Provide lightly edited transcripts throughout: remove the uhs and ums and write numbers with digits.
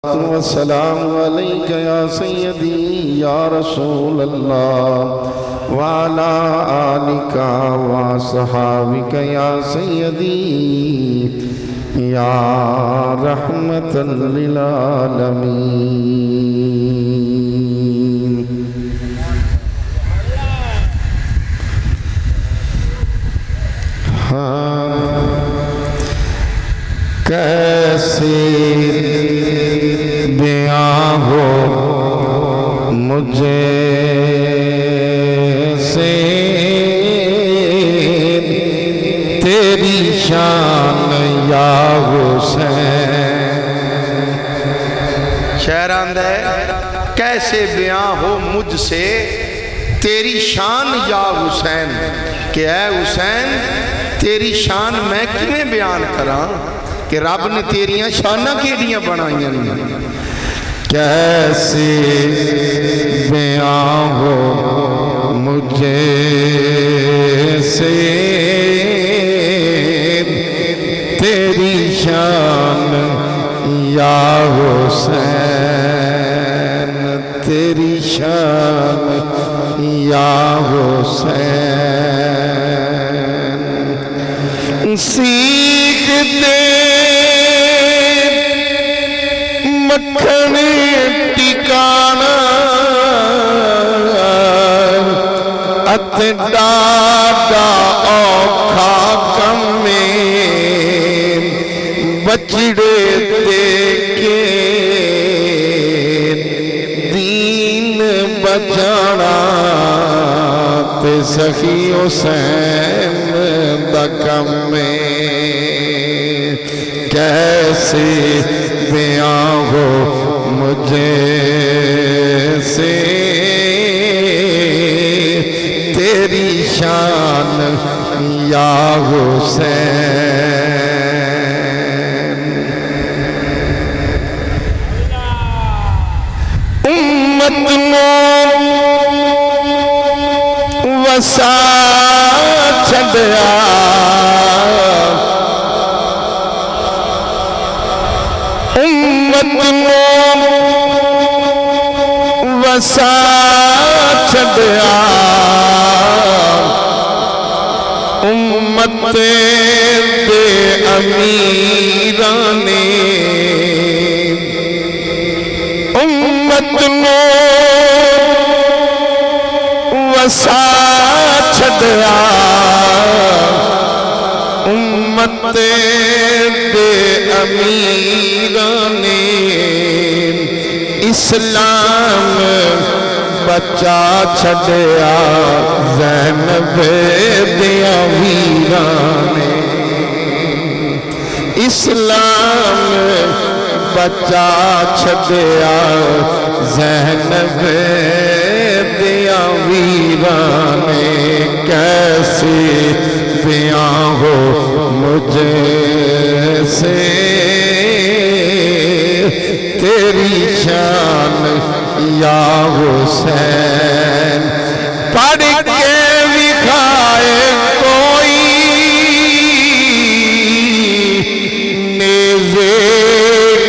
والسلام عليك يا سيدي يا رسول الله وعلى آلك وصحابك يا سيدي يا رحمة للعالمين. کیسے بیاں ہو مجھے سے تیری شان یا حسین. شعر آندہ ہے کیسے بیاں ہو مجھ سے تیری شان یا حسین، کہ اے حسین تیری شان میں کیویں بیان کراں کہ رب نے تیریاں شانہ کیڑیاں بنائیاں نہیں. کیسے بیاں ہو مجھے سے تیری شان یا حسین، تیری شان یا حسین. سیکھتے مکھن ٹکانا ات ڈاڈا اوکھا کمیں بچڑے دے کے دین بچانا تے سخی حسین دا کمیں. کیسے بیاں ہو مجھے سے تیری شان یا حسین. امت نو وسا چھڑیا امت نو وسا چھڑیا امت دے امیران نے امت نو وسا چھڑیا امت دے امیران نے اسلام بچا چھڑیا زینب دیا ویران نے. اسلام بچا چھڑیا زینب دیا ویران نے. کیسے بیاں ہو مجھے سے تیری شان یا حسین. پڑھ کے دکھائے کوئی نیزے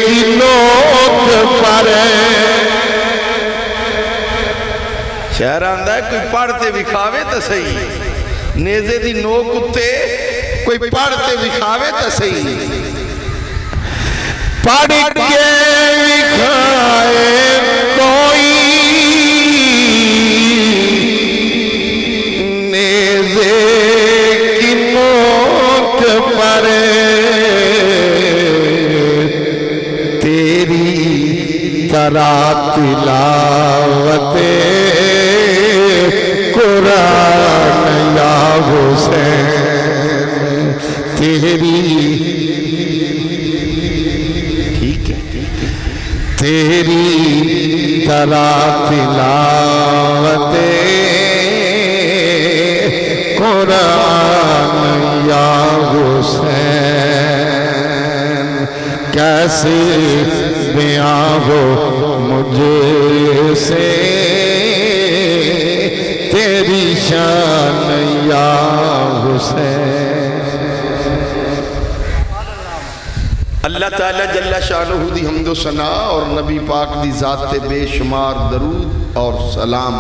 کی نوک پر. شعر آندہ ہے کوئی پڑھتے دکھاوے تو صحیح، نیزے دی نوک اتے کوئی پڑھتے دکھاوے تو صحیح. پڑھ کے دکھائے کوئی نیزے کی نوک پر تیری طرح تلاوت قرآن یا حسین. تیری تیری طرح تلاوت قرآن یا حسین. کیسے بیاں ہو مجھے سے تیری شان یا حسین. اللہ تعالیٰ جل شانہ دی حمد و ثنا اور نبی پاک دی ذات تے بے شمار درود اور سلام۔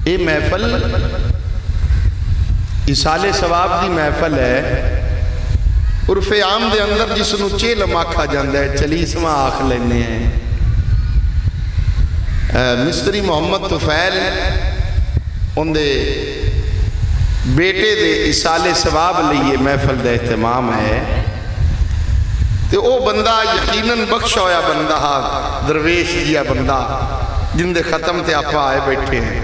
یہ محفل ایصال ثواب دی محفل ہے۔ عرف عام دے اندر جس نو چیلم آکھا جاندہ ہے، چلیسواں آکھ لینے ہیں۔ مستری محمد طفیل ان دے بیٹے دے ایصال ثواب لئیے محفل دے اہتمام ہے، تو او بندہ یقیناً بخش ہویا بندہ درویش جیا بندہ جن دے ختم تے آپ آئے بیٹھے ہیں۔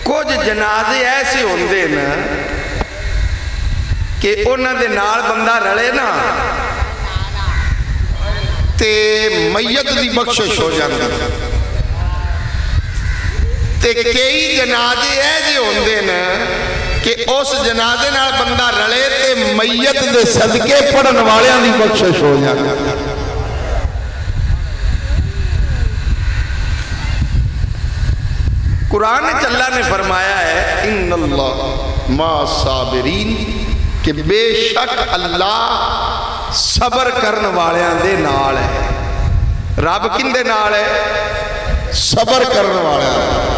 کچھ جنازے ایسے ہوندے نا کہ انہاں دے نال بندہ رڑے نا تے میت دی بخشش ہو جاندی، تے کئی جنازے ایسے ہوندے نا کہ اس جنازے نال بندہ رڑے تے میت دے صدقے پڑھن والیاں دی بخشش ہو جاندی۔ قرآن اللہ نے فرمایا ہے ان اللہ ما صابرین، کہ بے شک اللہ صبر کرن والیاں دے نال ہے۔ رب کن دے نال ہے؟ صبر کرن والیاں۔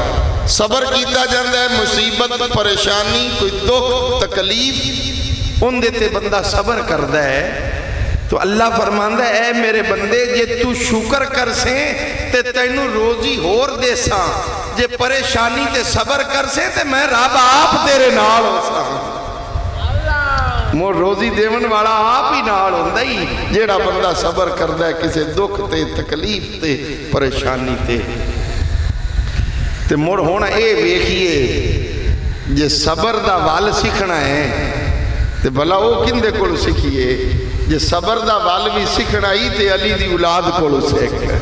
صبر کیتا جاندہ ہے مصیبت پریشانی کوئی دکھ تکلیف ان دیتے بندہ صبر کردہ ہے، تو اللہ فرماندہ ہے اے میرے بندے جے تو شکر کر سیں تے تینو روزی ہور دے ساں، جے پریشانی تے صبر کر سیں تے میں رب آپ تیرے نال ہو ساں۔ مو روزی دیون والا آپ ہی نال ہوندہ ہی جیڑا بندہ صبر کردہ ہے کسے دکھ تے تکلیف تے پریشانی تے مڑ ہونا اے بیکھئے جے صبر دا وال سکھنا ہے تے بھلا وہ کن دے کول سکھئے، جے صبر دا وال بھی سکھنا ہی تے علی دی اولاد کول سکھنا ہے،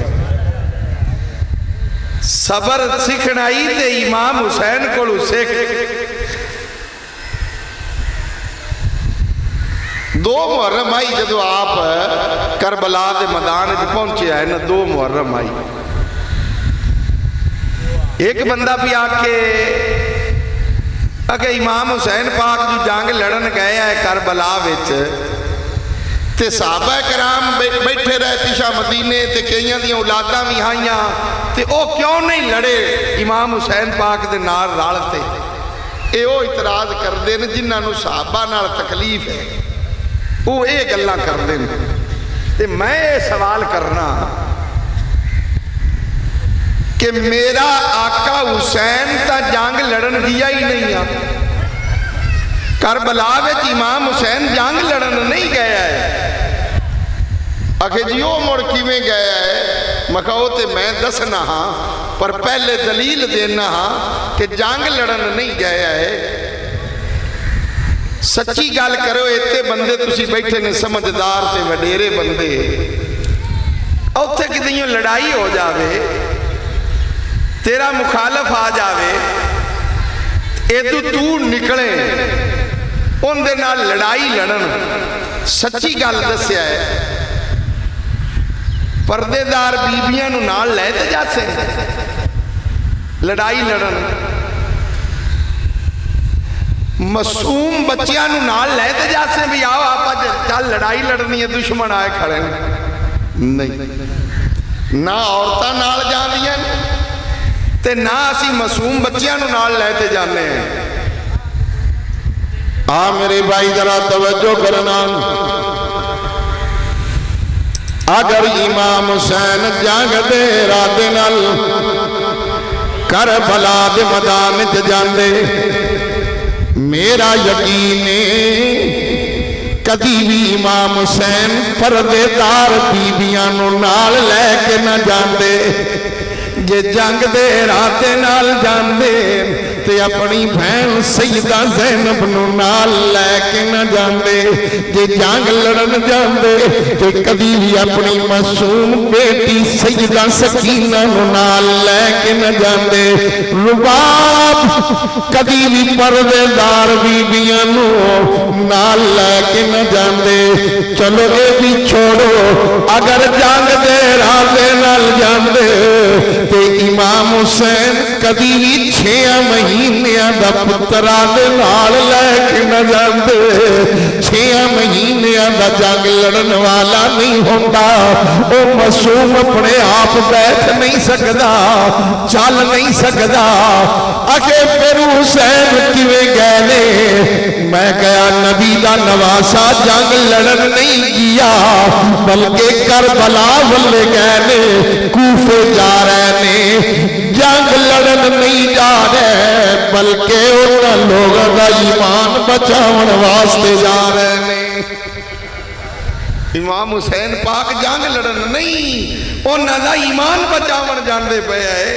صبر سکھنا ہی تے امام حسین کول سکھنا۔ دو محرم آئی جدو آپ کربلا دے میدان وچ پہنچے آئے نا، دو محرم آئی، ایک بندہ بھی آکے اگر امام حسین پاک جو جنگ لڑن گئے آئے کربلا وچ تے صحابہ کرام بیٹھے رہے پیشا مدینے تے کئیاں دیاں اولاداں بھی آئیاں تے او کیوں نہیں لڑے امام حسین پاک دے نال رالتے؟ اے او اعتراض کر دے نا جنہاں نو صحابہ نال تکلیف ہے، وہ اے گلاں کر دیں تے میں اے سوال کرنا کہ میرا آقا حسین تا جنگ لڑن گیا ہی نہیں ہے، کربلا وچ امام حسین جنگ لڑن نہیں گیا ہے، آکھے جی وہ مڑ کیویں گیا ہے، میں کہو تے میں دسنا ہاں پر پہلے دلیل دینا ہاں کہ جنگ لڑن نہیں گیا ہے۔ سچی گال کرو ایتے بندے تسی بیٹھے نے سمجھدار تے وڈیرے بندے، اوتھے کتنیوں لڑائی ہو جاوے، تیرا مخالف آ جاوے، تو نکلے ان دے نال لڑائی لڑن، سچی گال دسیا ہے پردے دار بیبیاں نو نال لے تے جاسے لڑائی لڑن، معصوم بچیاں نو نال لے تے جاسے بھی آؤ آپا چل لڑائی لڑنی ہے، دشمن آئے کھڑے نہیں، نہ عورتاں نال جان دیا تے نہ اسی معصوم بچیاں نو نال لے تے جانے ہیں۔ میرے بھائی ذرا توجہ کرنا، اگر امام حسین جنگ دے رادے نال کربلا دے میدان تے جاندے، میرا یقین کدی بھی امام حسین پردے دار بیبیاں نو نال لے کے نہ جاندے، جے جنگ دے رادے نال جاندے تے اپنی بہن سیدہ زینب نو نال لے کے نہ جاندے، جے جنگ لڑن جاندے تے کدی بھی اپنی معصوم بیٹی سیدہ سکینہ نو نال لے کے نہ جاندے، رباب کدی بھی پردے دار بیبیاں نو نال لے کے نہ جاندے۔ چلو اے بھی چھوڑو، اگر جنگ دے رادے نال جاندے تے امام حسین کدی بھی 6 مہینیاں دا پترا دے نال لے کے نہ جاندے 6 مہینیاں دا جنگ لڑن والا نہیں ہوتا او معصوم اپنے آپ بیٹھ نہیں سکدا چل نہیں سکدا اگے پھر حسین کیویں گئے نے میں کہا نبی دا نواسا جنگ لڑن نہیں گیا بلکہ کربلا والے گئے نے کوفے جا رہے نے جنگ لڑن نہیں جا رہے بلکہ ان لوگوں کا ایمان بچاؤن واسطے جا رہے نے امام حسین پاک جنگ لڑن نہیں انہاں دا ایمان بچاون جاندے پے ہے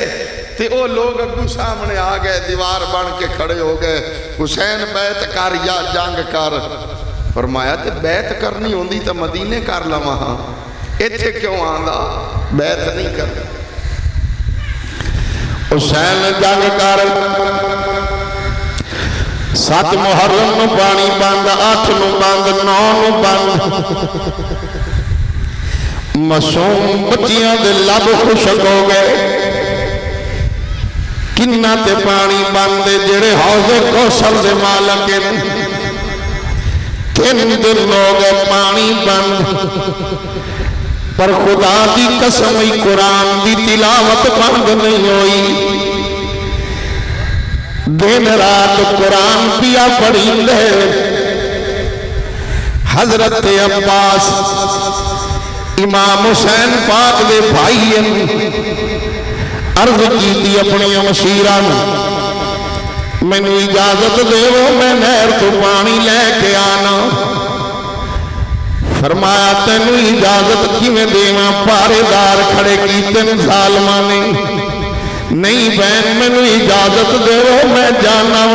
تے او لوگ اگو سامنے آ گئے دیوار بن کے کھڑے ہو گئے حسین بیعت کر یا جنگ کر فرمایا تے بیعت کرنی ہوندی تے مدینے کر لواں ایتھے کیوں آندا بیعت نہیں کر حسین جنگ کر 7 محرم نو پانی بند 8 نو بند 9 نو بند معصوم بچیاں دے لب خشک ہو گئے کنہ تے پانی بند جڑے حوض کوثر دے مالک 3 دن ہو گئے پانی بند پر خدا دی قسم قرآن دی تلاوت بند نہیں ہوئی دن رات قرآن پیا پڑھی لے حضرت عباس امام حسین پاک دے بھائی عرض کی تھی اپنی مشیرہ میں نے اجازت دے وہ میں نہر تو پانی لے کے آنا فرمایا تینو اجازت کی میں دیواں پارے دار کھڑے کی تین ظالمہ نے نہیں بہن میں نے اجازت دے وہ میں جانا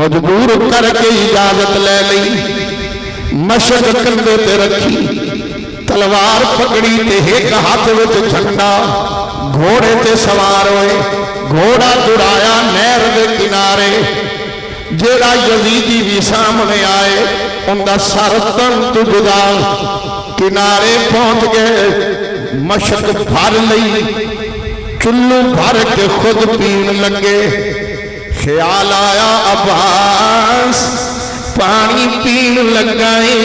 مجبور کر کے اجازت لے لی مشق کندے تے رکھی تلوار پکڑی تے ایک ہاتھ وچ جھنڈا گھوڑے تے سوار ہوئے گھوڑا دڑایا نہر دے کنارے جیڑا یزیدی بھی سامنے آئے ان دا سر تن تو جدا کنارے پہنچ گئے مشق بھر لئی چلو بھر کے خود پین لگے خیال آیا عباس پانی پین لگائے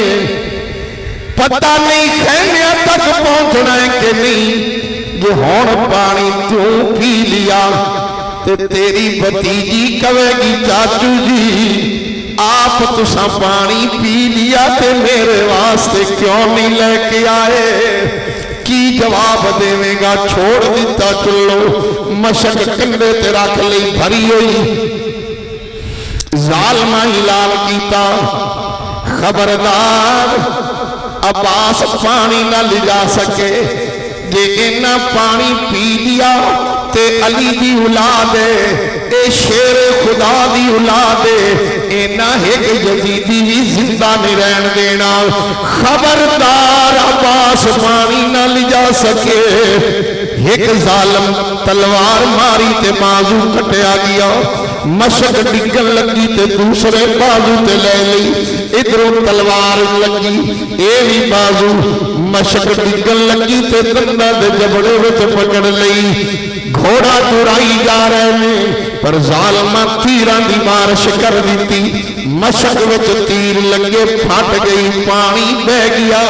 پتہ نہیں خیمے تک پہنچنا ہے کہ نہیں جو ہون پانی تو پی لیا تے تیری بھتیجی کہے گی چاچو جی آپ تسا پانی پی لیا تے میرے واسطے کیوں نہیں لے کے آئے کی جواب دے گا چھوڑ دیتا چلو مشق کنڈے تے رکھ لی بھری ہوئی ظالمہ اعلان کیتا خبردار عباس پانی نہ لے جا سکے جے اینا پانی پی لیا تے علی دی اولاد اے شیر خدا دی اولاد اینا ایک یزیدی بھی زندہ نہیں رہن دینا خبردار عباس پانی نہ لے جا سکے ایک ظالم تلوار ماری تے بازو کٹیا گیا مشق ڈگن لگی تے دوسرے بازو تے لے لی ادھروں تلوار لگی اے بھی بازو مشق ڈگن لگی تے دندہ دے جبڑے وچ پکڑ لئی گھوڑا دوڑائی جا رہے نے پر ظالمہ تیران دی مارش کر دیتی مشق وچ تیر لگے پھٹ گئی پانی بہ گیا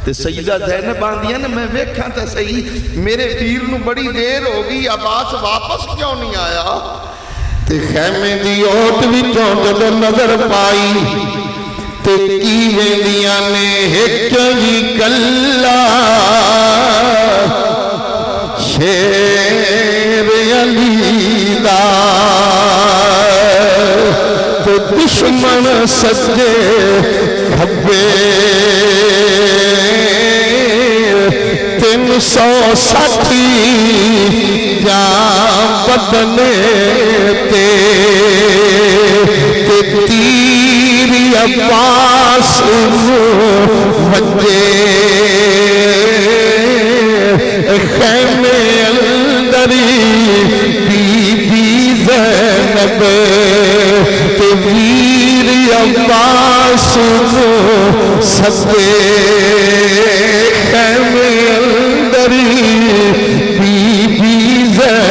تے سیدہ زینب آندیا نا میں ویکھاں تے صحیح میرے پیر نو بڑی دیر ہوگی عباس واپس کیوں نہیں آیا تے خیمے دی اوٹ وچوں جب نظر پائی تے کی ویندیاں نے ایک ہی کلا شیر علی دا تے دشمن سجے کھبے 360 جام بدنے تے تیر عباس وجے خیمے اندری بی بی زینب تے ویر عباس سدے خیمے اندری بی بی زینب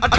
8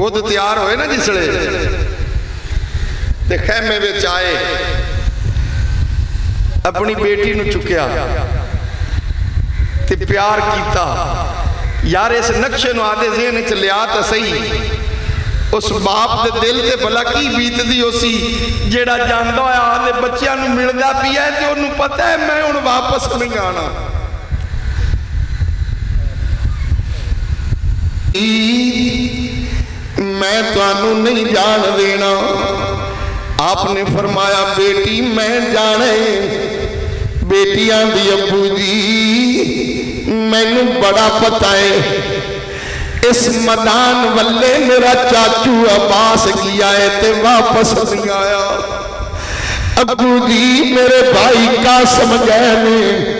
خود تیار ہوئے نا جسڑے تے خیمے وچ آئے اپنی بیٹی نو چکیا تے پیار کیتا یار اس نقشے نو آدھے ذہن چ لیا تا صحیح اس باپ دے دل تے بھلا کی بیت دی اسی جیڑا جاندا ہویا آدھے بچیاں نو ملدا پیا ہے تے انہوں پتہ ہے میں ہن واپس نہیں آنا میں توانوں نہیں جان دینا آپ نے فرمایا بیٹی میں جانے بیٹیاں دی ابو جی میں نے بڑا پتہ ہے اس میدان والے میرا چاچو عباس کیا ہے تے واپس نہیں آیا ابو جی میرے بھائی قاسم گئے نے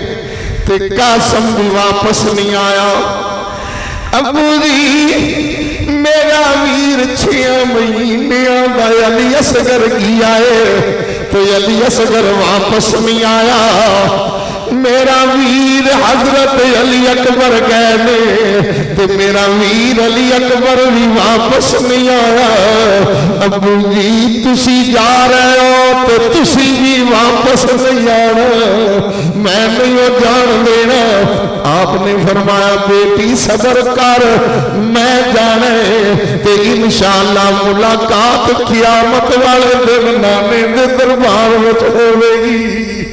تے قاسم بھی واپس نہیں آیا ابو جی میرا ویر 6 مہینیاں دا علی اصغر کیا ہے تو علی اصغر واپس نہیں آیا میرا ویر حضرت علی اکبر گئے نے تو میرا ویر علی اکبر بھی واپس نہیں آیا ابو جی تسی جا رہے ہو تو تسی بھی واپس نہیں آنا میں نہیں ہو جان دینا آپ نے فرمایا بیٹی صبر کر میں جانے تے انشاءاللہ ملاقات قیامت والے دن نانے دے دربار میں ہوے گی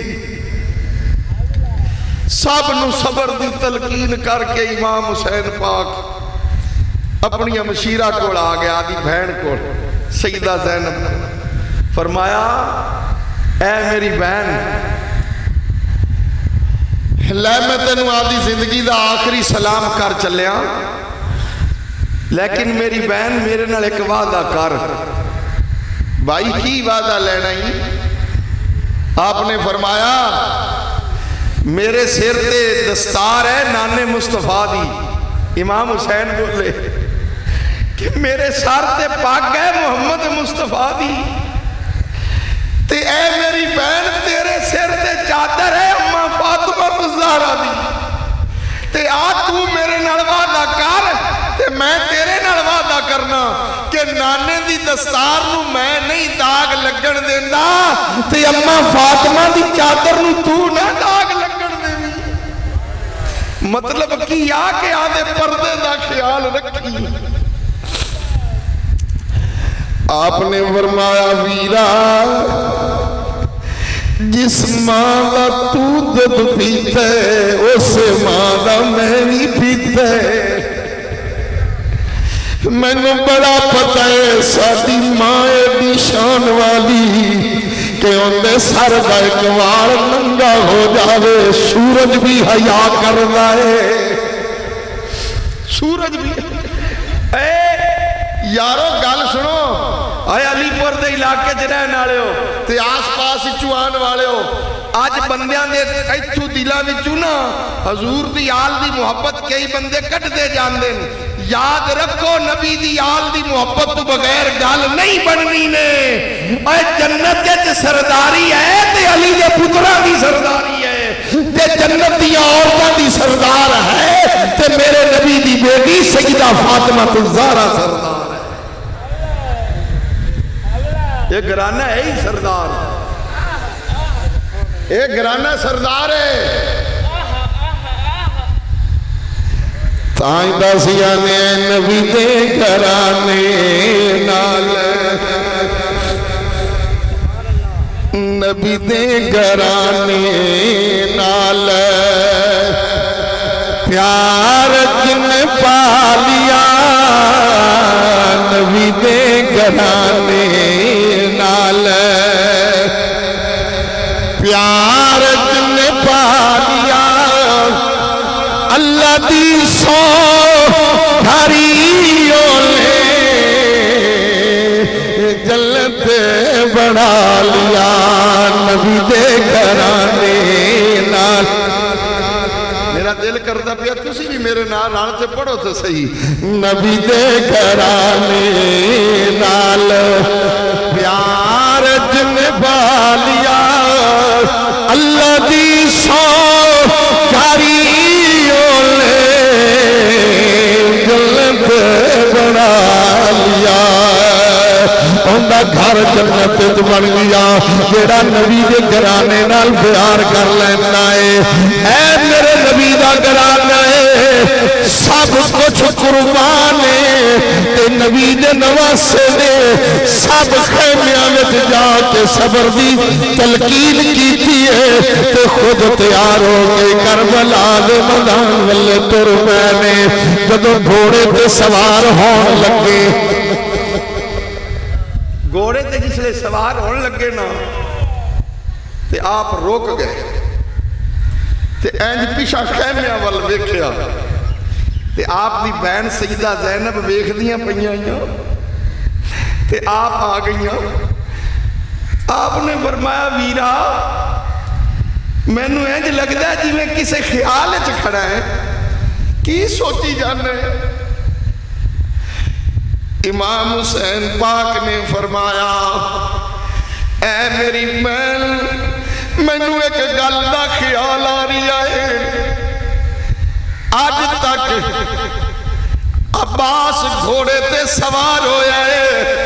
سب نو صبر دی تلقین کر کے امام حسین پاک اپنی مشیرہ کو آ گیا آدھی بہن کو سیدہ زینب فرمایا اے میری بہن لے میں تینوں آدھی زندگی دا آخری سلام کر چلیا لیکن میری بہن میرے نال ایک وعدہ کر بھائی کی وعدہ لینا ہی آپ نے فرمایا میرے سر تے دستار ہے نانے مصطفیٰ دی امام حسین بولے کہ میرے سر تے پاک ہے محمد مصطفیٰ دی تے اے میری بہن تیرے سر تے چادر ہے اماں فاطمہ زہرا دی تے آج تو میرے نال وعدہ کر تے میں تیرے نال وعدہ کرنا کہ نانے دی دستار نو میں نہیں داغ لگن دیندا تے اماں فاطمہ دی چادر نو تو نہ داغ لگن دینی مطلب کی آکے آدھے پردے دا خیال رکھی آپ نے فرمایا ویرا جس ماں دا تو دودھ پیتے اس ماں دا میں نہیں پیتے میں نے بڑا پتہ ہے ساتھی ماں ایڈی شان والی کہ اندے سر دا ایک وار ننگا ہو جاوے سورج بھی حیا کر رہے سورج بھی اے یارو گل سنو اے علی پور دے علاقے چ رہن والے ہو تے آس پاس چوان والے ہو آج بندیاں دے ایتھوں دلاں وچوں نا حضور دی آل دی محبت کئی بندے کٹ دے جاندے یاد رکھو نبی دی آل دی محبت تو بغیر گل نہیں بننی نے اے جنت کے سرداری ہے تے علی دے پتراں دی سرداری ہے تے جنت دی عورتاں دی سردار ہے تے میرے نبی دی بیٹی سیدہ فاطمہ الزہرا سردار ہے یہ گرانہ ہے ہی سردار یہ گرانہ سردار ہے تائیں دسیا نے نبی دے گھرانے نال نبی دے گھرانے نال پیار جن پالیا نبی دے گھرانے نال پیار جن پالیا اللہ دی سو گھریوں لے جلت بڑھا لیا نبی دے گھرانے نال میرا دل کرتا پیا تسی بھی میرے نال ران سے پڑھو تو صحیح نبی دے گھرانے نال پیار جن بالیا اللہ دی سو گھریوں لے جلت بڑھا لیا دا گھر جنت بن گیا جیڑا نبی دے گھرانے نال پیار کر لینا ہے اے میرے نبی دا گھرانا ہے سب کچھ قربان ہے تے نبی دے نواسے نے سب خیمیاں وچ جا کے صبر دی تلقین کیتی ہے تے خود تیار ہو کے کربلا دے میدان والے تر پئے نے جدوں گھوڑے تے سوار ہون لگے گھوڑے تے جس لئے سوار ہون لگے نا تے آپ روک گئے تے اینج پیشا خیمیاں وال ویکھیا تے آپ دی بہن سیدہ زینب ویکھ دیاں پئیاں تے آپ آ گئیاں آپ نے فرمایا ویرا میں نو اینج لگدا ہے جی میں کسے خیال وچ کھڑا ہے کی سوچی جانے امام حسین پاک نے فرمایا اے میری بہن میں نو ایک گل دا خیال آ رہی ہے آج تک عباس گھوڑے تے سوار ہویا ہے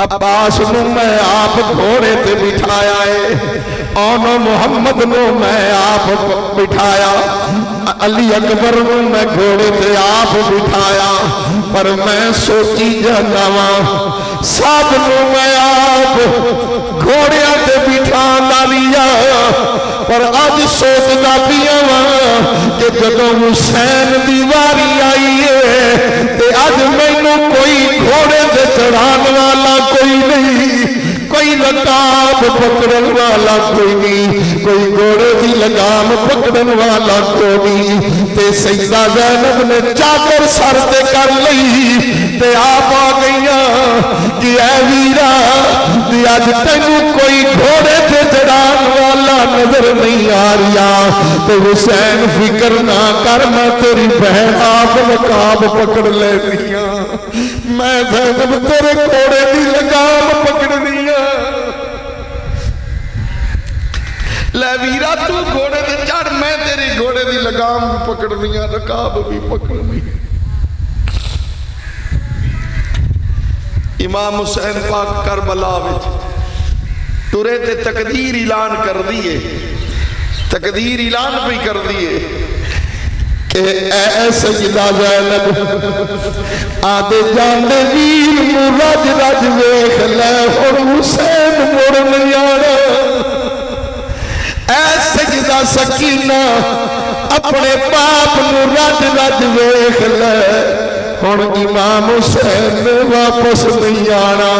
عباس نو میں آپ گھوڑے تے بٹھایا ہے اونو محمد نو میں آپ بٹھایا علی اکبر نو میں گھوڑے تے آپ بٹھایا پر میں سوچی جانا وا سب نو میں آپ گھوڑے تے بٹھانا لیا پر آج سوچنا پیا وا کہ جدوں حسین دی واری آئی ہے تے آج میں نو کوئی گھوڑے تے چڑھان والا کوئی نہیں کوئی لگام پکڑن والا کوئی نہیں کوئی گھوڑے دی لگام پکڑن والا کوئی نہیں تے سیدہ زینب نے چادر سر تے کر لئی تے آپ آ گئیاں کہ اے ویرا تے آج تینوں کوئی گھوڑے تے چڑھان والا نظر نہیں آ رہا تے حسین فکر نہ کر میں تیری بہن آپ لگام پکڑ لے دیا میں زینب تیرے گھوڑے دی لگام پکڑ دیا لے ویرا تو گھوڑے دے چڑھ میں تیری گھوڑے دی لگام بھی پکڑ دیا رکاب بھی پکڑ دیا امام حسین پاک کربلا وچ ترے تے تقدیر اعلان کر دیئے تقدیر اعلان بھی کر دیئے کہ اے سیدہ زینب آدھے جانے ویر مرج رج ویخ لے اور حسین مڑ نہیں آنا اے سیدہ سکینہ اپنے باپ نو رج رج ویخ لے ہن امام حسین نے واپس نہیں آنا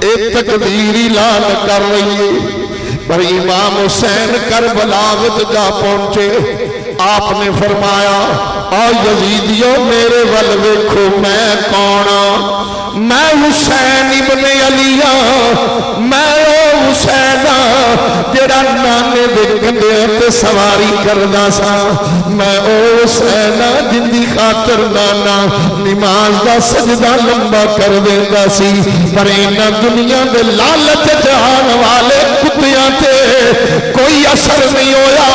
ایک تقدیر اعلان کر رہی ہے پر امام حسین کربلا وچ جا پہنچے آپ نے فرمایا آ یزیدیو میرے ول ویکھو میں کون میں حسین ابن علی میں او حسین جڑا نانے دے گندے تے سواری کردا سا میں او حسین جن دی خاطر نانا نماز دا سجدہ لمبا کر دیندا سی پر انہاں دنیا دے لالچ جہان والے کتیاں تے کوئی اثر نہیں ہویا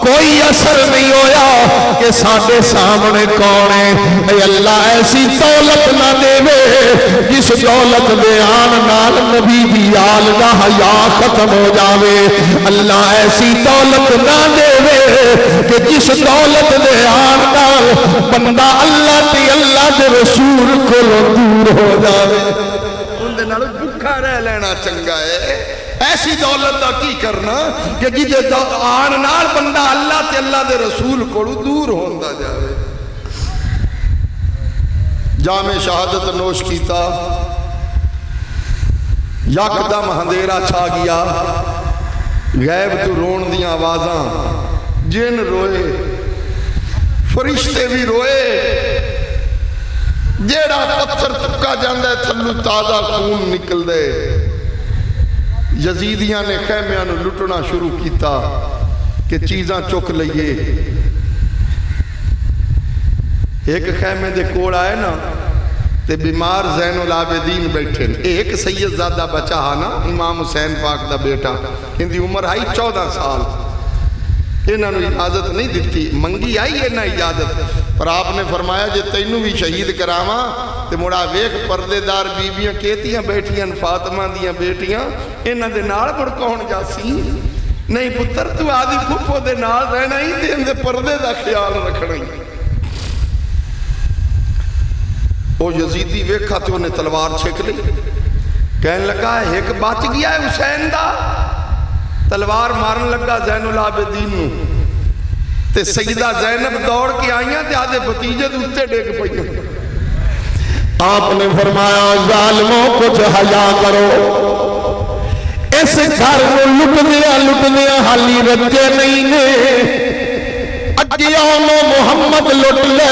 کوئی اثر نہیں ہویا کہ ساڈے سامنے کون ہے اے اللہ ایسی دولت نہ دے جس دولت دے آن نال نبی دی آل دا حیا ختم ہو جاوے اللہ ایسی دولت نہ دے کہ جس دولت دے آن نال بندہ اللہ تے اللہ دے رسول کو دور ہو جاوے ان دے نال بھکا رہ لینا چنگا ہے ایسی دولت دا کی کرنا کہ جدے آن نال بندہ اللہ تے اللہ دے رسول کو دور ہوندا جاوے جامع شہادت نوش کیتا یکدم اندھیرا چھا گیا غیب تو رون دیاں آوازاں جن روئے فرشتے بھی روئے جیڑا پتھر چکا جاندہ ہے تھلو تازہ خون نکل دے یزیدیاں نے خیمیاں نو لٹنا شروع کیتا کہ چیزاں چک لئیے ایک خیمے دے کوڑ آئے نا تے بیمار زین العابدین بیٹھے ایک سید زادہ بچہ نا امام حسین پاک دا بیٹا ان دی عمر آئی 14 سال انہوں نے اجازت نہیں دیتی منگی آئی ہے نا اجازت پر آپ نے فرمایا جے تینوں بھی شہید کراواں تے مڑا ویکھ پردے دار بیبیاں کیتیاں بیٹھیاں فاطمہ دیاں بیٹیاں انہاں دے نال مڑ کون جاسی نہیں پتر تو آدھی پھپھو دے نال رہنا ہی تے ان دے پردے دا خیال رکھنا ہی وہ یزیدی ویکھا تو انہیں تلوار چھک لی کہنے لگا ایک بچ گیا ہے حسین دا تلوار مارن لگا زین العابدین نو تے سیدہ زینب دوڑ کے آئیاں تے آدھے بھتیجے دوتے ڈیگ پئیاں آپ نے فرمایا ظالموں کچھ حیا کرو اس گھر کو لٹ دیا حالی رجے نہیں نے اجیانو محمد لٹ لے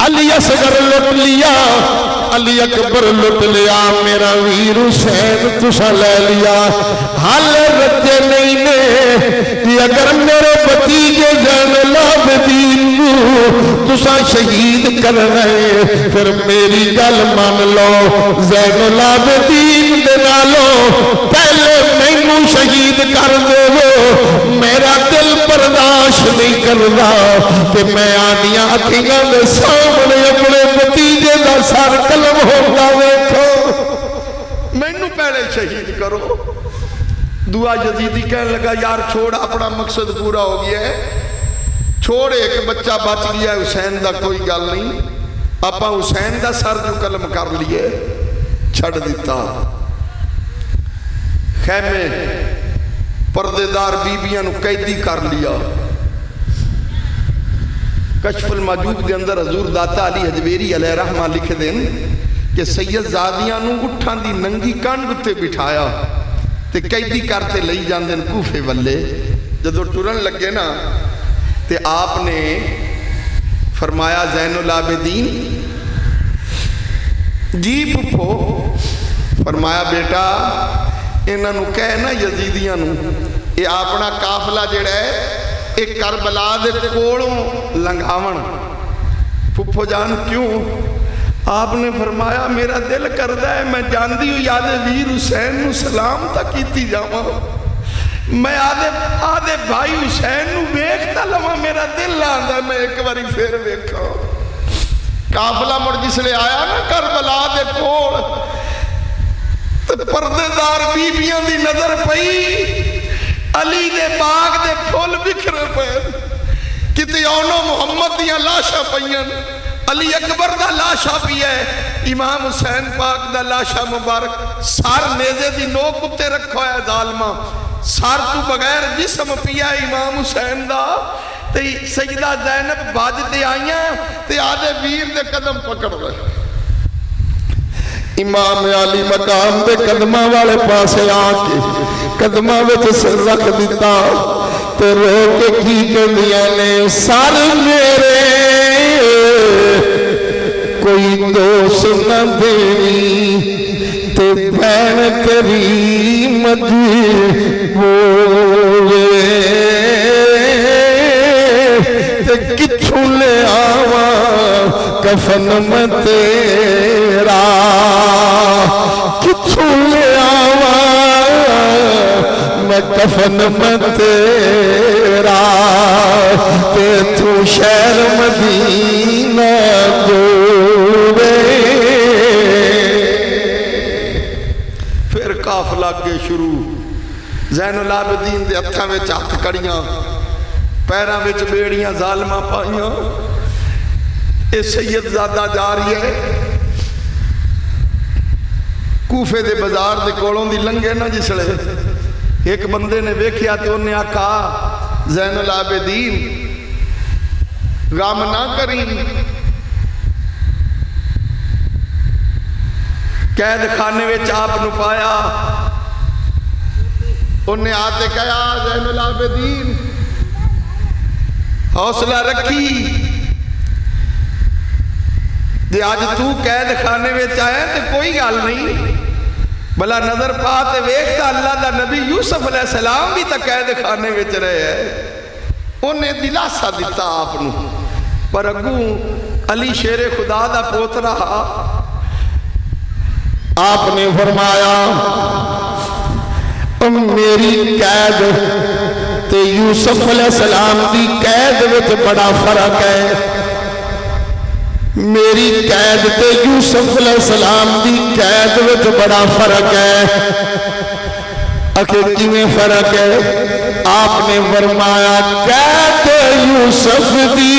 علی اصغر لٹ لیا علی اکبر لٹ لیا میرا ویر حسین تسا لے لیا حال رجے نہیں نے کہ اگر میرے بھتیجے زین العابدین تسا شہید کر رہے پھر میری گل مان لو زین العابدین دے نالو پہلے مینوں شہید کر دے وہ میرا دل برداشت نہیں کردا کہ میں آنیاں اکھیاں دے سامنے اپنے بھتیجے دا سر قلم ہوتا دیکھو مینوں پہلے شہید کرو دعا یزیدی کہنے لگا یار چھوڑ اپنا مقصد پورا ہو گیا ہے چھوڑ ایک بچہ بچ گیا ہے حسین دا کوئی گل نہیں اپا حسین دا سر جو قلم کر لیے چھڑ دیتا خیمے پردے دار بیبیاں نو قیدی کر لیا کشف الماجوب دے اندر حضور داتا علی حجویری علیہ رحمہ لکھ دیں کہ سید زادیاں نو اٹھان دی ننگی کانڈ تے بٹھایا تے قیدی کرتے لئی جاندے کوفے والے جدو ٹرن لگے نا تے آپ نے فرمایا زین العابدین جی پھپھو فرمایا بیٹا انہاں نو کہنا یزیدیاں نو یہ اپنا قافلہ جڑا ہے ایک کربلا دے کولوں لنگھاون پھپھو جان کیوں آپ نے فرمایا میرا دل کردہ ہے میں جاندی ہوں یاد ویر حسین نو سلام تک کیتی جاواں میں آدھے بھائی حسین نو ویکھتا لواں میرا دل آندا میں ایک باری پھر ویکھاں قافلہ مڑ جس لے آیا نا کربلا دے کول تے پردے دار بیبیاں دی نظر پئی علی دے باغ دے پھول بکھرے پئے کتے اونو محمد دیاں لاشاں پئیاں علی اکبر دا لاشا بھی ہے امام حسین پاک دا لاشا مبارک سار نیزے دی نوک اتے رکھو ہے ظالمہ سار تو بغیر جسم پیا امام حسین دا تے سیدہ زینب باجتے آئیاں تے آدھے ویر دے قدم پکڑ رہے امام علی مقام دے قدمہ والے پاسے آکے قدمہ وچ سر رکھ دیتا تے رو کے کی کردیا نے سر میرے کوئی دوست نہ دینی تے بین تیری مجبورے تے کچھو لے آوا کفن میں تیرا کچھو لے آوا میں کفن میں تیرا تے تو شہر مدینہ جوڑے پھر قافلہ کے شروع زین العابدین دے ہتھاں وچ ہتھ کڑیاں پیراں وچ بیڑیاں ظالمہ پائیاں اے سید زادہ جاری ہے کوفے دے بازار دے کولوں دی لنگے نا جسلے ایک بندے نے ویکھیا تے انہیں آکھا زین العابدین غم نہ کریں قید خانے وچ آپ نو پایا انہیں آتے کہا زین العابدین حوصلہ رکھی جی آج تو قید خانے وچ آیا تے کوئی گل نہیں بلا نظر پاتے ویکھتا اللہ دا نبی یوسف علیہ السلام بھی تا قید خانے وچ رہے ہیں انہیں دلاسا دیتا آپ نو پر اگوں علی شیر خدا دا پوت رہا آپ نے فرمایا میری قید تے یوسف علیہ السلام دی قید وچ بڑا فرق ہے میری قید تے یوسف علیہ السلام دی قید وچ بڑا فرق ہے اکھے کیویں فرق ہے آپ نے فرمایا قید یوسف دی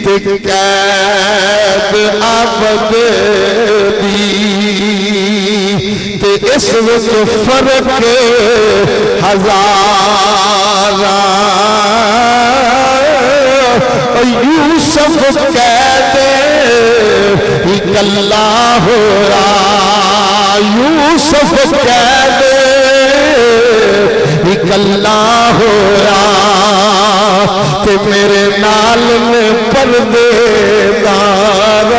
تے قید عبد دی تے اس وچ فرق ہزاراں یوسف قید اکلا ہو رہا یوسف قید اکلا ہو رہا تے میرے نال میں پردے دار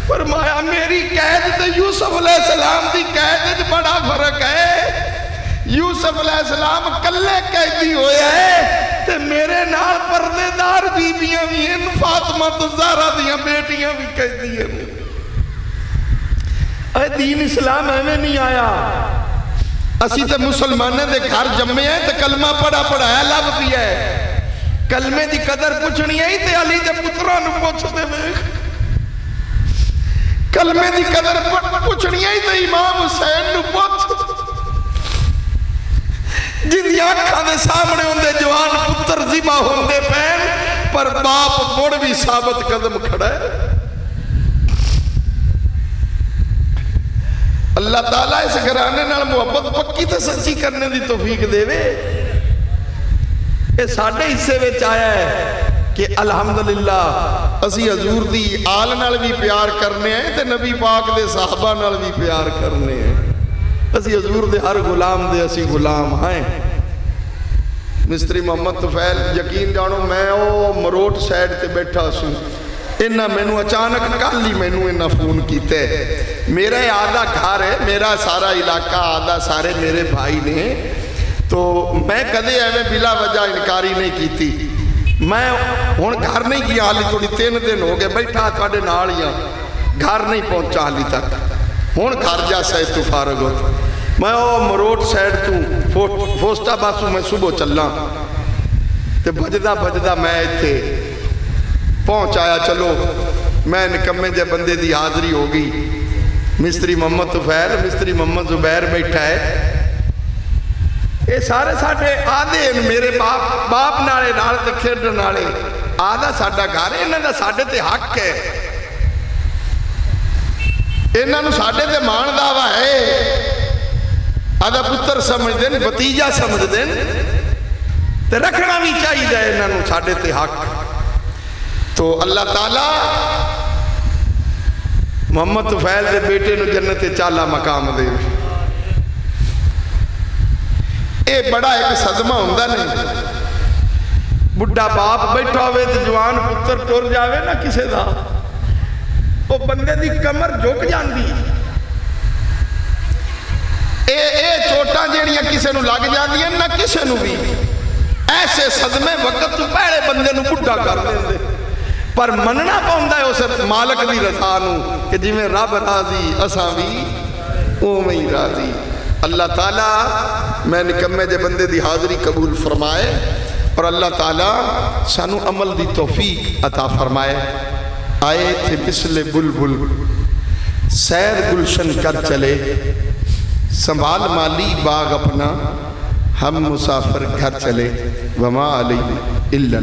فرمایا میری قید تے یوسف علیہ السلام دی قید وچ بڑا فرق ہے یوسف علیہ السلام کلے قیدی ہویا ہے تے میرے نال پردے دار بیبیاں بھی ہیں فاطمہ تو زہرا دیاں بیٹیاں بھی قیدی ہیں اے دین اسلام ہمیں نہیں آیا اسی تے مسلمانوں دے گھر جمے ہیں تے کلمہ پڑھا پڑھایا لب بھی ہے کلمے دی قدر پوچھنی ہے تے علی دے پتراں نوں پوچھتے ویکھ کلمے دی قدر پوچھنی ہے تے امام حسین نوں پوچھ جن دی آنکھاں دے سامنے ہوندے جوان پتر ذبح ہوندے پین پر باپ مڑ بھی ثابت قدم کھڑا ہے اللہ تعالیٰ اس گھرانے نال محبت پکی تے سچی کرنے دی توفیق دے وے اے ساڑھے حصے وچ آیا ہے کہ الحمدللہ اسی حضور دی آل نال بھی پیار کرنے ہیں تے نبی پاک دے صحابہ نال بھی پیار کرنے ہیں اسی حضور دے ہر غلام دے اسی غلام ہیں مستری محمد طفیل یقین جانو میں او مروٹ سائڈ تے بیٹھا سوں انہا میں نو اچانک کالی میں نو انہا فون کیتے میرا آدھا گھر ہے میرا سارا علاقہ آدھا سارے میرے بھائی نے تو میں کدے ایویں بلا وجہ انکاری نہیں کیتی میں ہون گھر نہیں کیا حالی تھوڑی 3 دن ہو گئے بیٹھا تھوڑے نالیاں گھر نہیں پہنچا حالی تک ہون گھر جا سائے تو فارغ ہوتا میں او مروٹ سائڈ تو فوسٹا باسو میں صبح چلنا تے بجدہ بجدہ میں تھے پہنچ آیا چلو میں نکمے جے بندے دی حاضری ہو گئی مستری محمد طفیل مستری محمد زبیر بیٹھا ہے اے سارے ساڑھے آدھے میرے باپ نالے نال تے کھیڑ نالے آدھا ساڑھا گھر ہے انہاں دا ساڑھے تے حق ہے انہاں نو ساڑھے تے مان دعویٰ ہے آدھا پتر سمجھ دیں بتیجہ سمجھ دیں تے رکھنا بھی چاہیے جائے انہاں نو ساڑھے تے حق تو اللہ تعالیٰ محمد طفیل دے بیٹے نو جنت چالا مقام دے اے بڑا ایک صدمہ ہوندہ نہیں بڑھا باپ بیٹھا ہوئے تو جوان پتر ٹور جاوے نا کسے دا وہ بندے دی کمر جھک جان دی اے چوٹاں جیڑیاں کسے نو لگ جان دی نہ کسے نو بھی ایسے صدمے وقت تو پہلے بندے نو بڑھا کر دیں دے پر مننا پاؤندہ ہے اسے مالک دی رضا نو کہ جی میں رب راضی اساں بھی او میں ہی راضی اللہ تعالیٰ میں نکمے جے بندے دی حاضری قبول فرمائے اور اللہ تعالیٰ سانو عمل دی توفیق عطا فرمائے آئے تھے مثل بلبل سیر گلشن کر چلے سنبھال مالی باغ اپنا ہم مسافر گھر چلے وما علیہ الا